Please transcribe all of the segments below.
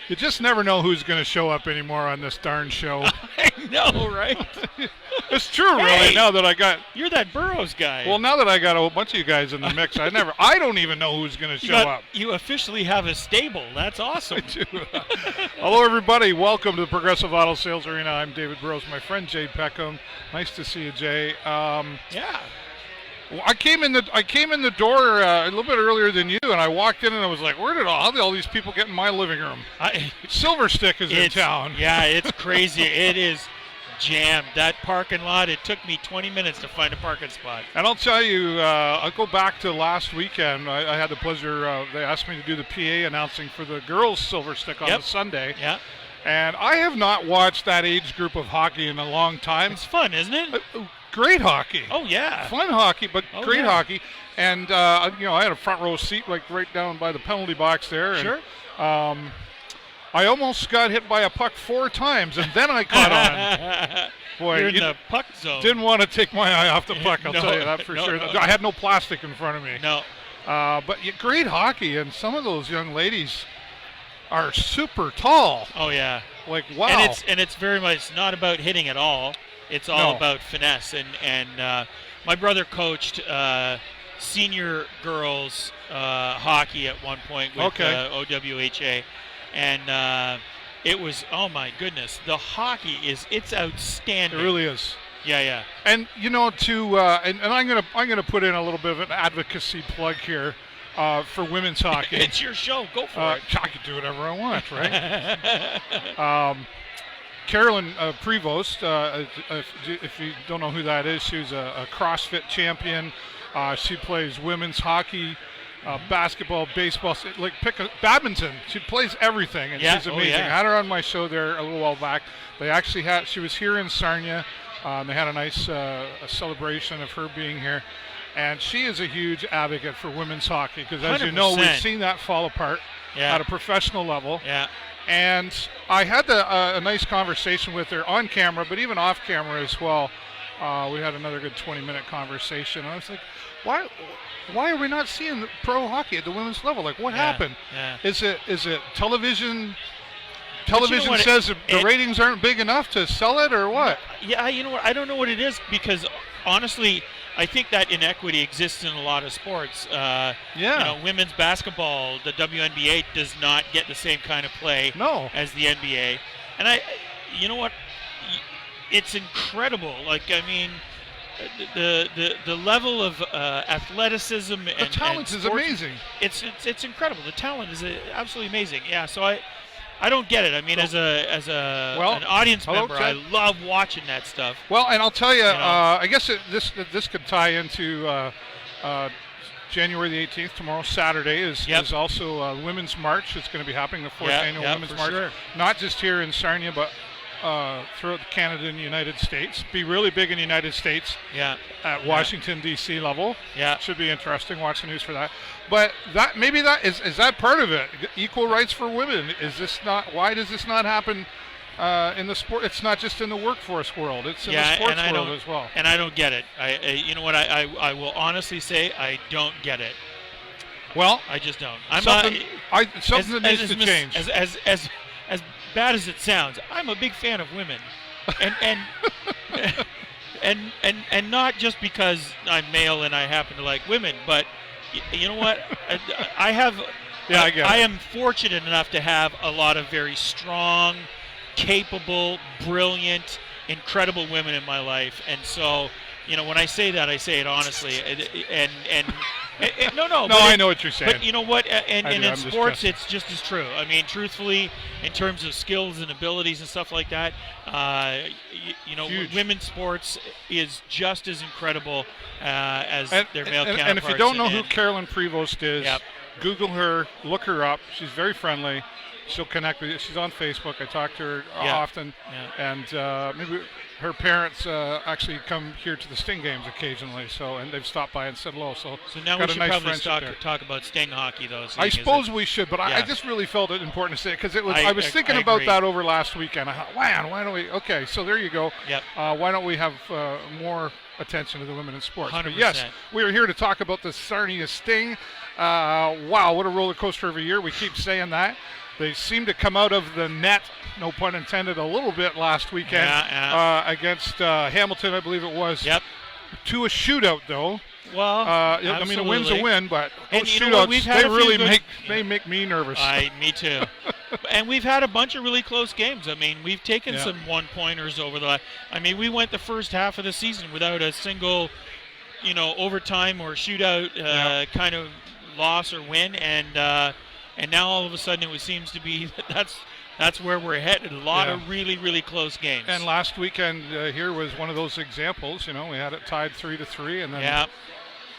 You just never know who's going to show up anymore on this darn show. I know, right? It's true, really. Hey, now that I got, you're that Burrows guy. well, now that I got a whole bunch of you guys in the mix, I don't even know who's going to show up. You officially have a stable. That's awesome. I do. Hello, everybody. Welcome to the Progressive Auto Sales Arena. I'm David Burrows. My friend Jay Peckham. Nice to see you, Jay. Yeah. I came in the door a little bit earlier than you, and I walked in and I was like, how did all these people get in my living room? Silver Stick is in town. Yeah, it's crazy. It is jammed. That parking lot, it took me 20 minutes to find a parking spot. And I'll tell you, I'll go back to last weekend. I had the pleasure, they asked me to do the PA announcing for the girls' Silver Stick on the Sunday. Yeah. And I have not watched that age group of hockey in a long time. It's fun, isn't it? Great hockey. Oh, yeah. Fun hockey, but great hockey. And, I had a front row seat like right down by the penalty box there. Sure. And, I almost got hit by a puck 4 times, and then I caught on. Boy, you're in the puck zone. Didn't want to take my eye off the puck, I'll tell you that for sure. No. I had no plastic in front of me. No. But great hockey, and some of those young ladies are super tall. Oh, yeah. Like, wow. And it's very much not about hitting at all. It's all about finesse. And my brother coached senior girls hockey at one point with OWHA. And it was, oh my goodness, the hockey it's outstanding. It really is. Yeah. And and I'm gonna put in a little bit of an advocacy plug here for women's hockey. It's your show. Go for it. I can do whatever I want, right? Carolyn Prevost, if you don't know who that is, she's a CrossFit champion. She plays women's hockey, basketball, baseball, badminton. She plays everything, and she's amazing. I had her on my show there a little while back. She was here in Sarnia. They had a nice a celebration of her being here. And she is a huge advocate for women's hockey because, as 100%. you know, we've seen that fall apart at a professional level. Yeah. And I had a nice conversation with her on camera, but even off camera as well. We had another good 20-minute conversation. I was like, why are we not seeing pro hockey at the women's level? Like, what happened? Yeah. Is it television? Television says the ratings aren't big enough to sell it, or what? Yeah, you know what? I don't know what it is because, honestly, I think that inequity exists in a lot of sports. Women's basketball, the WNBA does not get the same kind of play as the NBA. And you know what? It's incredible. Like, I mean, the level of athleticism and the talent is amazing. It's incredible. The talent is absolutely amazing. Yeah. So I don't get it. I mean, as an audience member, I love watching that stuff. Well, and I'll tell you, I guess this could tie into January the 18th. Tomorrow, Saturday, is also a Women's March. It's going to be happening, the 4th annual Women's March. Sure. Not just here in Sarnia, but throughout Canada and the United States. Be really big in the United States at Washington, D.C. level. Yeah. Should be interesting. Watch the news for that. But is that part of it? Equal rights for women. Why does this not happen in the sport? It's not just in the workforce world. It's in the sports world as well. And I don't get it. You know what? I will honestly say I don't get it. Well, I just don't. Something that needs to change. As bad as it sounds, I'm a big fan of women, and not just because I'm male and I happen to like women, but you know what? I am fortunate enough to have a lot of very strong, capable, brilliant, incredible women in my life, and so when I say that, I say it honestly, No, I know what you're saying. But you know what? And in sports, it's just as true. I mean, truthfully, in terms of skills and abilities and stuff like that, women's sports is just as incredible as their male counterparts. And if you don't know who Carolyn Prevost is, Google her, look her up. She's very friendly. She'll connect with you. She's on Facebook. I talk to her often. Yeah. And maybe her parents actually come here to the Sting games occasionally, and they've stopped by and said hello. So now we should probably talk about Sting hockey, though. I suppose we should, but I just really felt it important to say it because I was thinking about that over last weekend. I thought, man, why don't we? Okay, so there you go. Yep. Why don't we have more attention to the women in sports? 100%. But yes, we are here to talk about the Sarnia Sting. Wow, what a roller coaster of a year. We keep saying that. They seem to come out of the net, no pun intended, a little bit last weekend against Hamilton, I believe it was. Yep. To a shootout, though. Well, I mean, a win's a win, but those shootouts, they really make me nervous. Me too. And we've had a bunch of really close games. I mean, we've taken some one-pointers over the last. I mean, we went the first half of the season without a single, overtime or shootout kind of loss or win, and now all of a sudden it seems to be that's where we're headed. A lot of really, really close games. And last weekend here was one of those examples. We had it tied 3-3, and then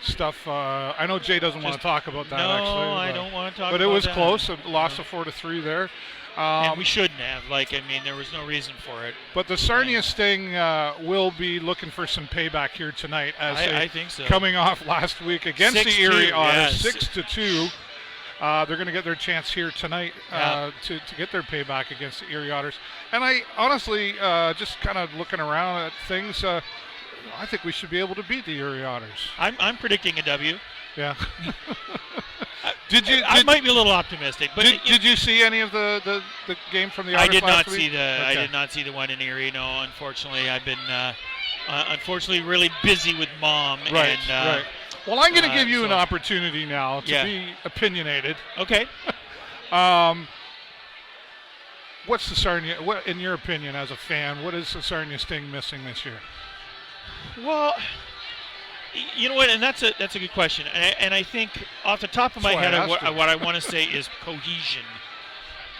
stuff. I know Jay doesn't want to talk about that. No, actually, I don't want to talk about that. But it was close. It lost 4-3 there. And we shouldn't have. There was no reason for it. But the Sarnia Sting will be looking for some payback here tonight. I think so. Coming off last week against the Erie Otters, 6-2. They're going to get their chance here tonight to get their payback against the Erie Otters. And I honestly, just kind of looking around at things, I think we should be able to beat the Erie Otters. I'm predicting a W. Yeah. I might be a little optimistic, but did you see any of the game from the Otters? I did not see the one in Erie. No, unfortunately, I've been really busy with Mom. Right. Well, I'm going to give you an opportunity now to be opinionated. Okay. What's the Sarnia? What, in your opinion, as a fan, what is the Sarnia Sting missing this year? Well, you know what, and that's a good question, and I think off the top of my head, what I want to say is cohesion.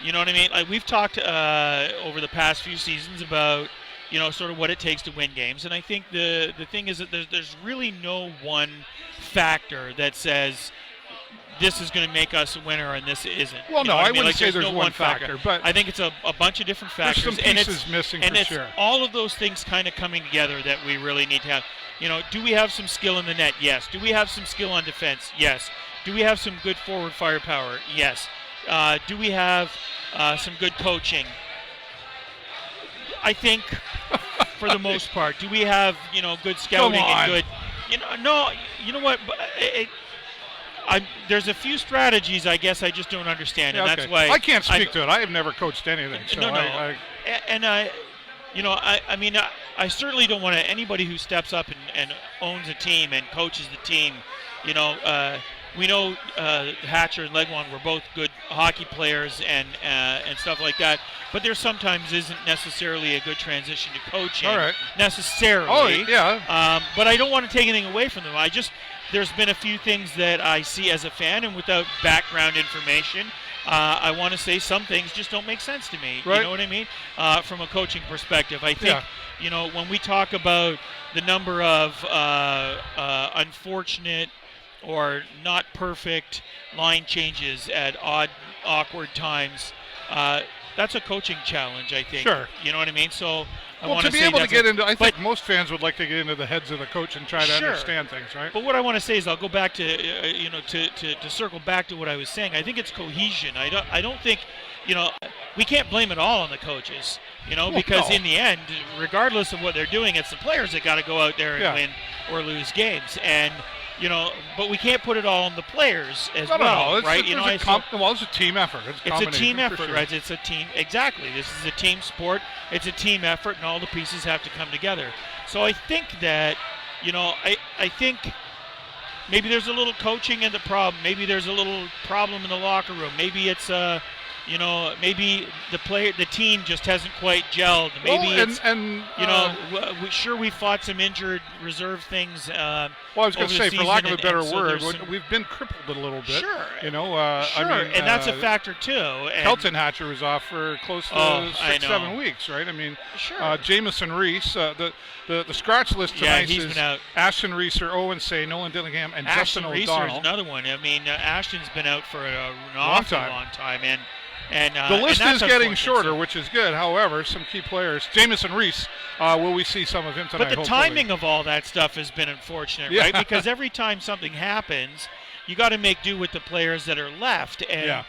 You know what I mean? Like we've talked over the past few seasons about sort of what it takes to win games, and I think the thing is that there's really no one factor that says this is going to make us a winner and this isn't. Well, no, I wouldn't say there's one factor, but I think it's a bunch of different factors. There's some pieces missing for sure. And it's all of those things kind of coming together that we really need to have. Do we have some skill in the net? Yes. Do we have some skill on defense? Yes. Do we have some good forward firepower? Yes. Do we have some good coaching? I think for the most part. Do we have, good scouting and good no, you know what? There's a few strategies I guess I just don't understand, and that's why I can't speak to it. I have never coached anything. So I certainly don't want to. Anybody who steps up and owns a team and coaches the team, we know Hatcher and Legwan were both good hockey players and stuff like that, but there sometimes isn't necessarily a good transition to coaching necessarily. Oh, yeah. But I don't want to take anything away from them. There's been a few things that I see as a fan, and without background information, I want to say some things just don't make sense to me. Right. You know what I mean? From a coaching perspective, I think, when we talk about the number of unfortunate or not perfect line changes at awkward times, that's a coaching challenge, I think. Sure. You know what I mean? So to be able to get into, I think most fans would like to get into the heads of the coach and try to understand things, right? But what I want to say is, I'll go back to, to circle back to what I was saying. I think it's cohesion. I don't think, we can't blame it all on the coaches, because in the end, regardless of what they're doing, it's the players that got to go out there and win or lose games. And but we can't put it all on the players as well, right? It's a team effort. It's a team effort, right? It's a team. Exactly. This is a team sport. It's a team effort, and all the pieces have to come together. So I think that, I think maybe there's a little coaching in the problem. Maybe there's a little problem in the locker room. Maybe it's maybe the team just hasn't quite gelled. Maybe we fought some injured reserve things. I was going to say, for lack of a better word, we've been crippled a little bit. Sure. And that's a factor too. And Kelton Hatcher was off for close to 6-7 weeks, right? I mean, Jamison Reese, the scratch list tonight is been out. Ashton Reese, Owen Say, Nolan Dillingham, and Justin O'Donnell. Ashton Reese is another one. I mean, Ashton's been out for an awful long time, and the list is getting shorter, which is good. However, some key players. Jamison Reese, will we see some of him tonight? But the timing of all that stuff has been unfortunate, right? Because every time something happens, you got to make do with the players that are left. And,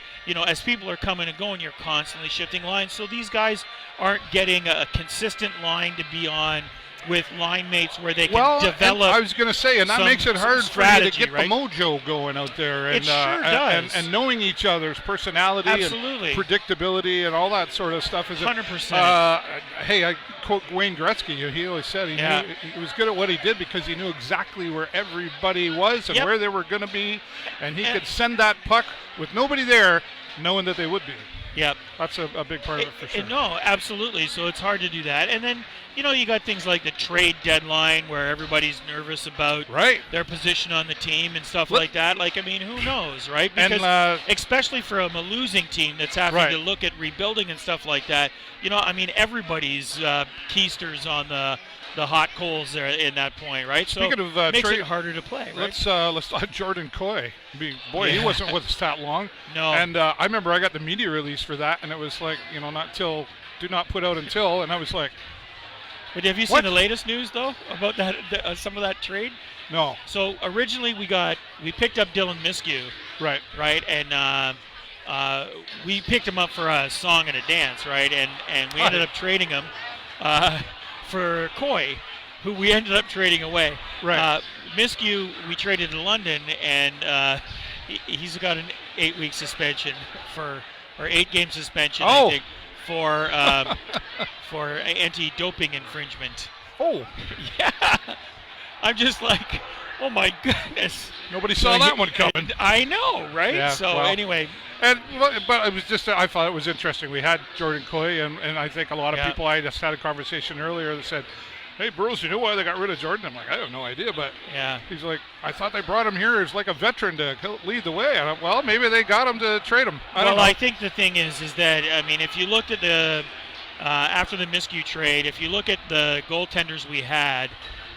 as people are coming and going, you're constantly shifting lines. So these guys aren't getting a consistent line to be on, with line mates where they can develop. I was going to say, and that makes it hard for you to get right? the mojo going out there, and it sure does. And knowing each other's personality, absolutely, and predictability, and all that sort of stuff. 100%. Hey, I quote Wayne Gretzky. He always said he knew he was good at what he did because he knew exactly where everybody was and where they were going to be, and he could send that puck with nobody there, knowing that they would be. Yep. That's a big part of it for sure. No, absolutely. So it's hard to do that. And then, you got things like the trade deadline where everybody's nervous about their position on the team and stuff like that. Like, I mean, who knows, right? Because especially from a losing team that's having to look at rebuilding and stuff like that, I mean, everybody's keisters on the hot coals there in that point, right? Speaking so of makes it harder to play, right? Let's talk Jordan Coy. He wasn't with us that long. No. And I remember I got the media release for that, and it was like, do not put out until, and I was like, but have you seen the latest news though about that some of that trade? No. So originally we picked up Dylan Miskew. Right. And we picked him up for a song and a dance, right? And we ended up trading him for Coy, who we ended up trading away. Right. Miskew we traded to London, and he's got an 8-week suspension or 8-game suspension, I think, for anti-doping infringement. Oh. Yeah. I'm just like, oh my goodness. Nobody saw that one coming. I know, right? Yeah, so anyway. But it was I thought it was interesting. We had Jordan Coy, and I think a lot of people, I just had a conversation earlier that said, hey, Burrows, you know why they got rid of Jordan? I'm like, I have no idea, but he's like, I thought they brought him here as like a veteran to lead the way. And well, maybe they got him to trade him. I don't know. I think the thing is that, I mean, if you looked at the after the Miskew trade, if you look at the goaltenders we had,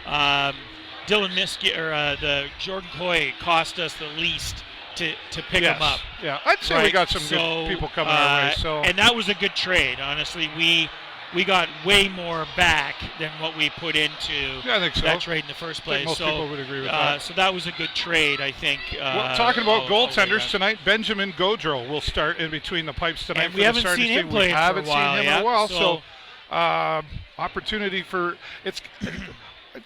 Dylan Miskew or the Jordan Coy cost us the least to pick him up. Yeah, I'd say we got some good people coming our way. So, and that was a good trade. Honestly, we got way more back than what we put into that trade in the first place. Most people would agree with that. So that was a good trade, I think. Talking about goaltenders tonight, Benjamin Gaudreau will start in between the pipes tonight. And we haven't seen him play in a while. So opportunity for it's.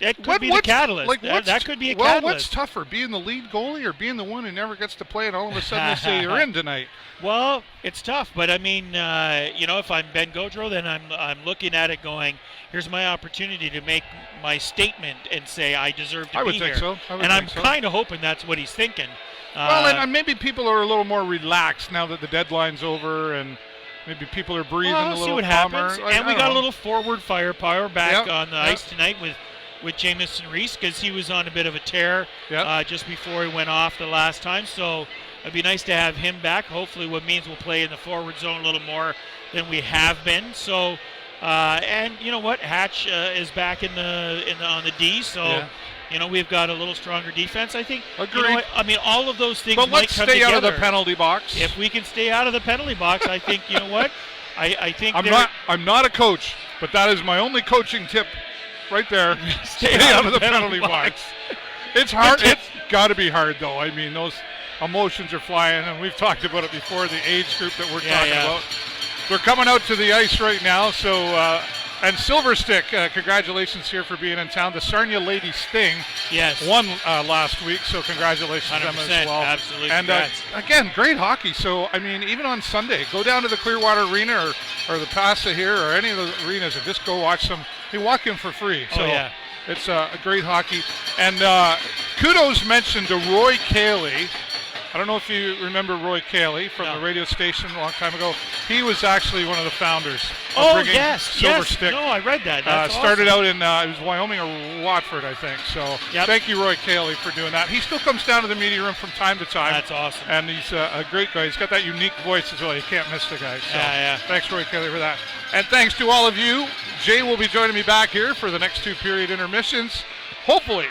That could be the catalyst. That could be a catalyst. Well, what's tougher, being the lead goalie or being the one who never gets to play and all of a sudden they say you're in tonight? Well, it's tough, but I mean, if I'm Ben Gaudreau, then I'm looking at it going, here's my opportunity to make my statement and say I deserve to be here. I would think so. And I'm kind of hoping that's what he's thinking. And maybe people are a little more relaxed now that the deadline's over, and maybe people are breathing a little calmer. See what happens. And we got a little forward firepower back on the ice tonight with Jamison Reese, because he was on a bit of a tear just before he went off the last time. So it'd be nice to have him back. Hopefully, what means we'll play in the forward zone a little more than we have been. So, and you know what, Hatch is back on the D. So. We've got a little stronger defense, I think. Agreed. I mean, all of those things but might come together. let's stay out of the penalty box. If we can stay out of the penalty box, I think, you know what? I think I'm not a coach, but that is my only coaching tip right there. Stay out of the penalty box. It's hard. It's got to be hard, though. I mean, those emotions are flying, and we've talked about it before, the age group that we're talking about. They're coming out to the ice right now, so... And Silverstick, congratulations here for being in town. The Sarnia Lady Sting won last week, so congratulations to them as well. Absolutely. And again, great hockey. So, I mean, even on Sunday, go down to the Clearwater Arena or the Pasa here or any of the arenas and just go watch them. They walk in for free. So it's a great hockey. And kudos mentioned to Roy Cayley. I don't know if you remember Roy Cayley from the radio station a long time ago. He was actually one of the founders of Pregame Silverstick. No, I read that. That's started awesome. out in it was Wyoming or Watford, I think. So thank you, Roy Cayley, for doing that. He still comes down to the media room from time to time. That's awesome. And he's a great guy. He's got that unique voice as well. You can't miss the guy. So thanks, Roy Cayley, for that. And thanks to all of you. Jay will be joining me back here for the next 2 period intermissions. Hopefully.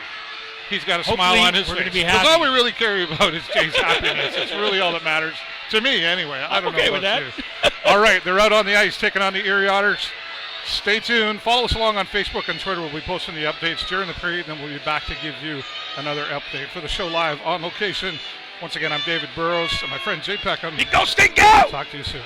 He's got a smile on his face. Because all we really care about is Jay's happiness. It's really all that matters to me, anyway. I don't know about you. All right, they're out on the ice taking on the Erie Otters. Stay tuned. Follow us along on Facebook and Twitter. We'll be posting the updates during the period, and then we'll be back to give you another update for the show live on location. Once again, I'm David Burrows and my friend Jay Peckham. Go, Sting, go! Talk to you soon.